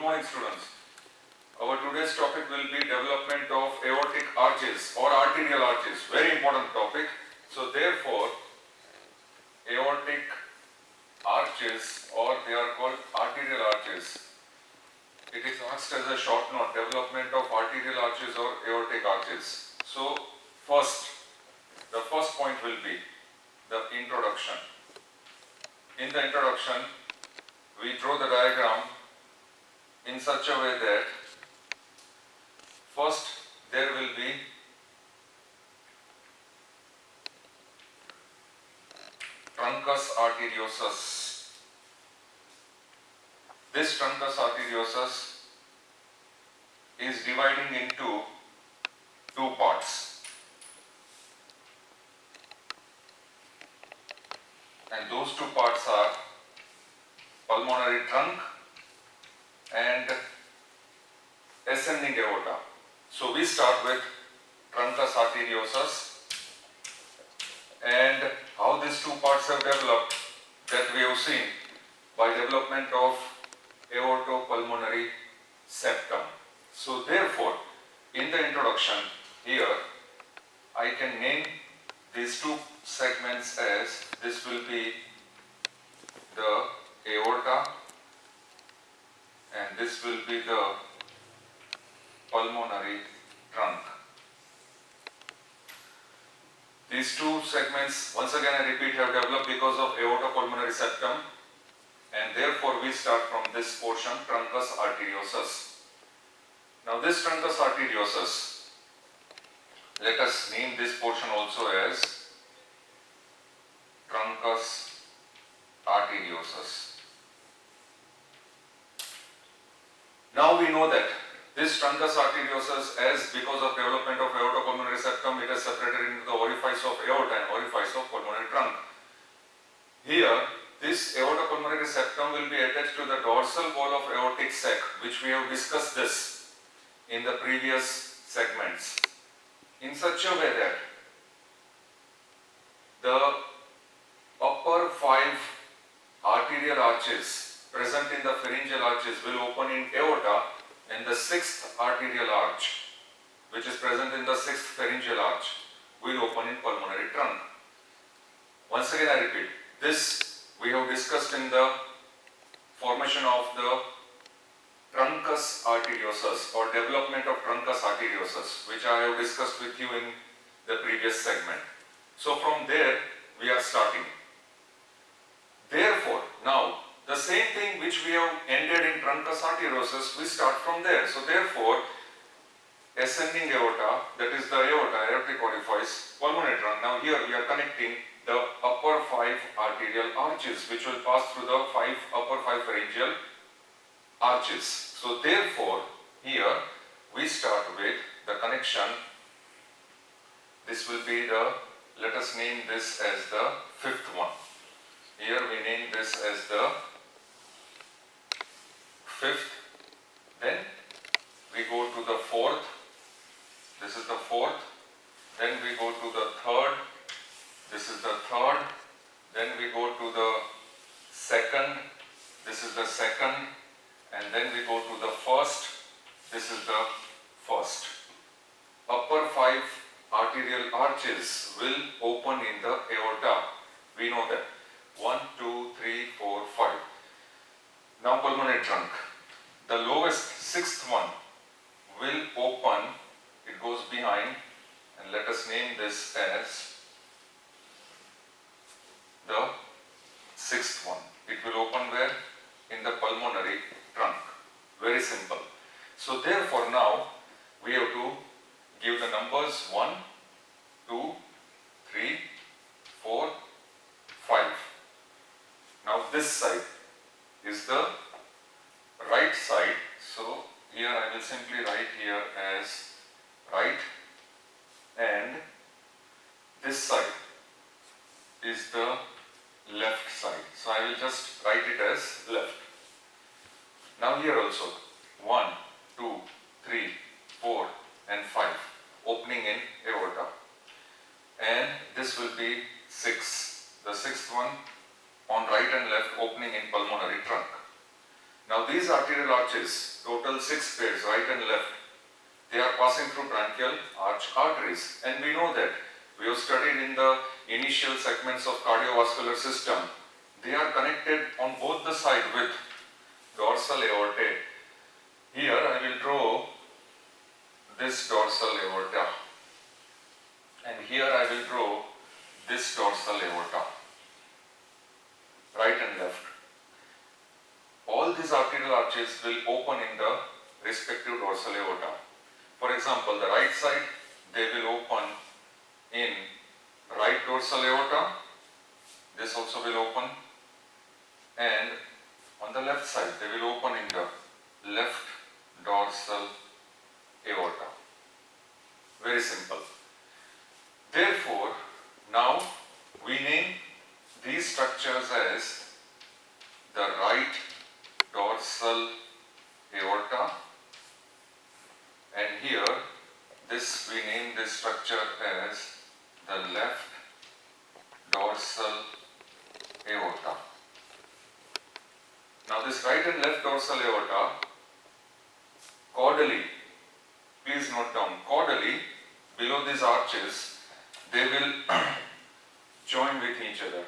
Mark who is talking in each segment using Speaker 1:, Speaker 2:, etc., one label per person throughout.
Speaker 1: morning, students. Our today's topic will be development of aortic arches or arterial arches. Very important topic. So therefore, aortic arches, or they are called arterial arches. It is asked as a short note, development of arterial arches or aortic arches. So first, the first point will be the introduction. In the introduction, we draw the diagram in such a way that first there will be truncus arteriosus. This truncus arteriosus is dividing into two parts, and those two parts are pulmonary trunk and ascending aorta. So we start with truncus arteriosus, and how these two parts have developed, that we have seen by development of aortopulmonary septum. So therefore, in the introduction here, I can name these two segments as, this will be the aorta and this will be the pulmonary trunk. These two segments, once again I repeat, have developed because of aortopulmonary septum, and therefore we start from this portion, truncus arteriosus. Now this truncus arteriosus, let us name this portion also as truncus arteriosus. Now we know that this truncus arteriosus, as because of development of aortopulmonary septum, it is separated into the orifice of aorta and orifice of pulmonary trunk. Here, this aortopulmonary septum will be attached to the dorsal wall of aortic sac, which we have discussed this in the previous segments, in such a way that the upper 5 arterial arches present in the pharyngeal arches will open in aorta, and the 6th arterial arch, which is present in the 6th pharyngeal arch, will open in pulmonary trunk. Once again I repeat, this we have discussed in the formation of the truncus arteriosus or development of truncus arteriosus, which I have discussed with you in the previous segment. So from there we are starting. Therefore, now the same thing which we have ended in truncus arteriosus, we start from there. So therefore, ascending aorta, that is the aorta, aortic orifice, pulmonary trunk. Now here we are connecting the upper 5 arterial arches, which will pass through the upper 5 pharyngeal arches. So therefore, here we start with the connection. This will be the, let us name this as the 5th one. Here we name this as the 5th, then we go to the 4th, this is the 4th, then we go to the 3rd, this is the 3rd, then we go to the 2nd, this is the 2nd, and then we go to the 1st, this is the 1st. Upper 5 arterial arches will open in the aorta, we know that. 1, 2, 3, 4, 5. Now pulmonary trunk. The lowest 6th one will open, it goes behind, and let us name this as the 6th one. It will open where? In the pulmonary trunk. Very simple. So therefore now we have to give the numbers 1, 2, 3, 4, 5. Now this side is the right side, so here I will simply write here as right, and this side is the left side, so I will just write it as left. Now here also 1, 2, 3, 4 and 5 opening in aorta, and this will be 6, the 6th one on right and left opening in pulmonary trunk. Now these arterial arches, total 6 pairs, right and left, they are passing through branchial arch arteries, and we know that. We have studied in the initial segments of cardiovascular system. They are connected on both the sides with dorsal aorta. Here I will draw this dorsal aorta, and here I will draw this dorsal aorta, right and left. All these arterial arches will open in the respective dorsal aorta. For example, the right side, they will open in right dorsal aorta. This also will open, and on the left side, they will open in the left dorsal aorta. Very simple. Therefore, now we name these structures as the right dorsal aorta, and here we name this structure as the left dorsal aorta. Now this right and left dorsal aorta, caudally, please note down, caudally below these arches, they will join with each other.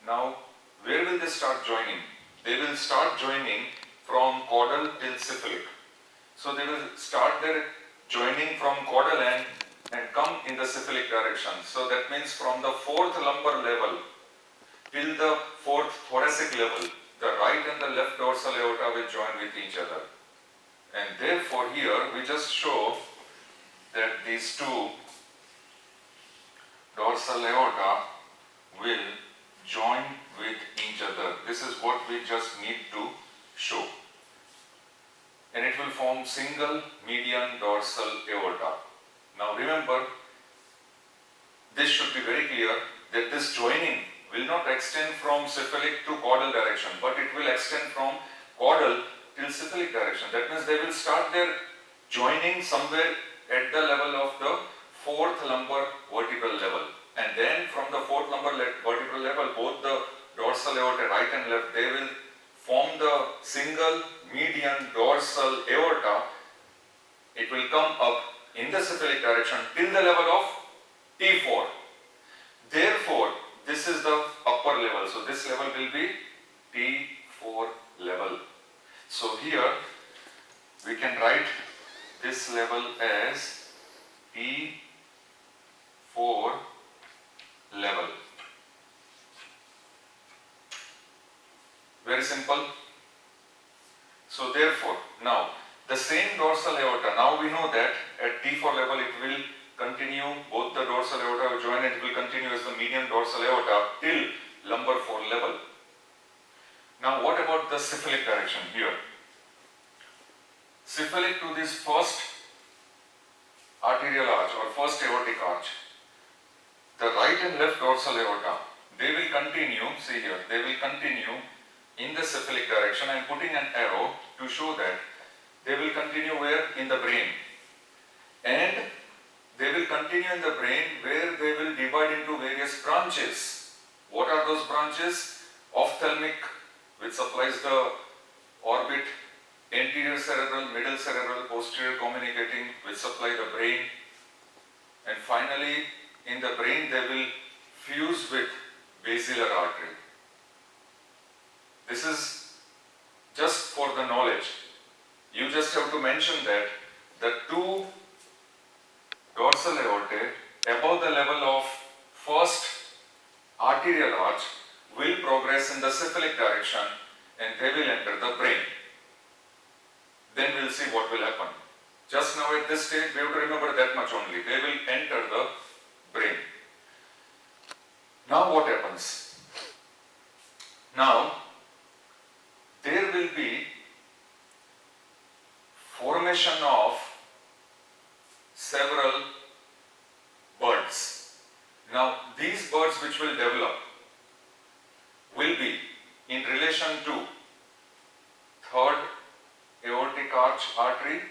Speaker 1: Now where will they start joining? They will start joining from caudal till cephalic. So they will start their joining from caudal end and come in the cephalic direction. So that means from the fourth lumbar level till the fourth thoracic level, the right and the left dorsal aorta will join with each other. And therefore here we just show that these two dorsal aorta will join with each other. This is what we just need to show. And it will form single median dorsal aorta. Now remember, this should be very clear that this joining will not extend from cephalic to caudal direction, but it will extend from caudal till cephalic direction. That means they will start their joining somewhere at the level of the fourth lumbar vertebral level. And then from the fourth lumbar vertebral level, both the dorsal aorta, right and left, they will form the single median dorsal aorta. It will come up in the cephalic direction till the level of T4. Therefore, this is the upper level. So this level will be T4 level. So here we can write this level as T4 level. Very simple. So therefore, now the same dorsal aorta, now we know that at T4 level it will continue, both the dorsal aorta will join and it will continue as the median dorsal aorta till lumbar 4 level. Now what about the cephalic direction here? Cephalic to this first arterial arch or first aortic arch, the right and left dorsal aorta, they will continue, see here, they will continue in the cephalic direction. I am putting an arrow to show that they will continue where? In the brain. And they will continue in the brain where they will divide into various branches. What are those branches? Ophthalmic, which supplies the orbit, anterior cerebral, middle cerebral, posterior communicating, which supply the brain, and finally in the brain they will fuse with basilar artery. This is just for the knowledge. You just have to mention that the two dorsal aorta above the level of first arterial arch will progress in the cephalic direction and they will enter the brain. Then we will see what will happen. Just now at this stage, we have to remember that much only. They will enter the brain. Now what happens? Now, there will be formation of several buds. Now, these buds which will develop will be in relation to third aortic arch artery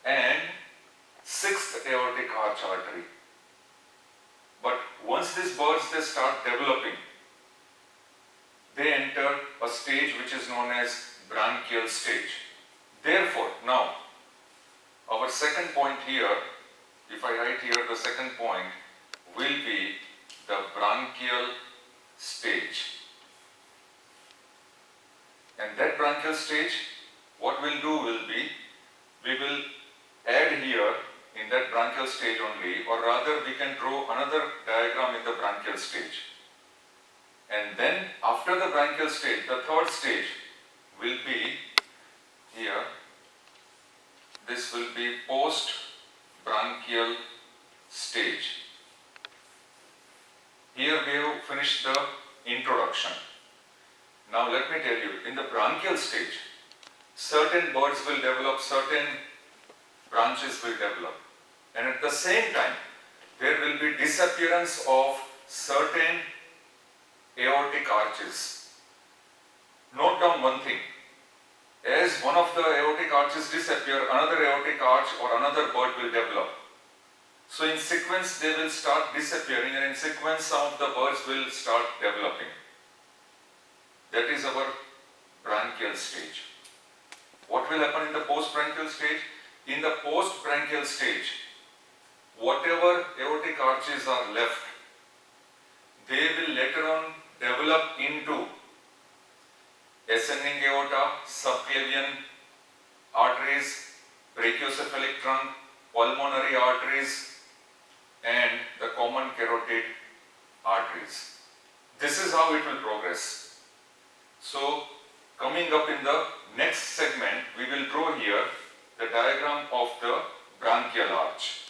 Speaker 1: and sixth aortic arch artery. But once these buds they start developing, they enter a stage which is known as branchial stage. Therefore, now our second point here, if I write here the second point, will be the branchial stage. And that branchial stage, what we'll do will be, we will add here in that branchial stage only, or rather we can draw another diagram in the branchial stage. And then after the branchial stage, the third stage will be here, this will be post-branchial stage. Here we have finished the introduction. Now let me tell you, in the branchial stage, certain birds will develop, certain branches will develop. And at the same time, there will be disappearance of certain aortic arches. Note down one thing. As one of the aortic arches disappear, another aortic arch or another bird will develop. So in sequence they will start disappearing, and in sequence some of the birds will start developing. That is our branchial stage. What will happen in the post-branchial stage? In the post-branchial stage, whatever aortic arches are left, they will later on develop into ascending aorta, subclavian arteries, brachiocephalic trunk, pulmonary arteries, and the common carotid arteries. This is how it will progress. So, coming up in the next segment, we will draw here the diagram of the branchial arch.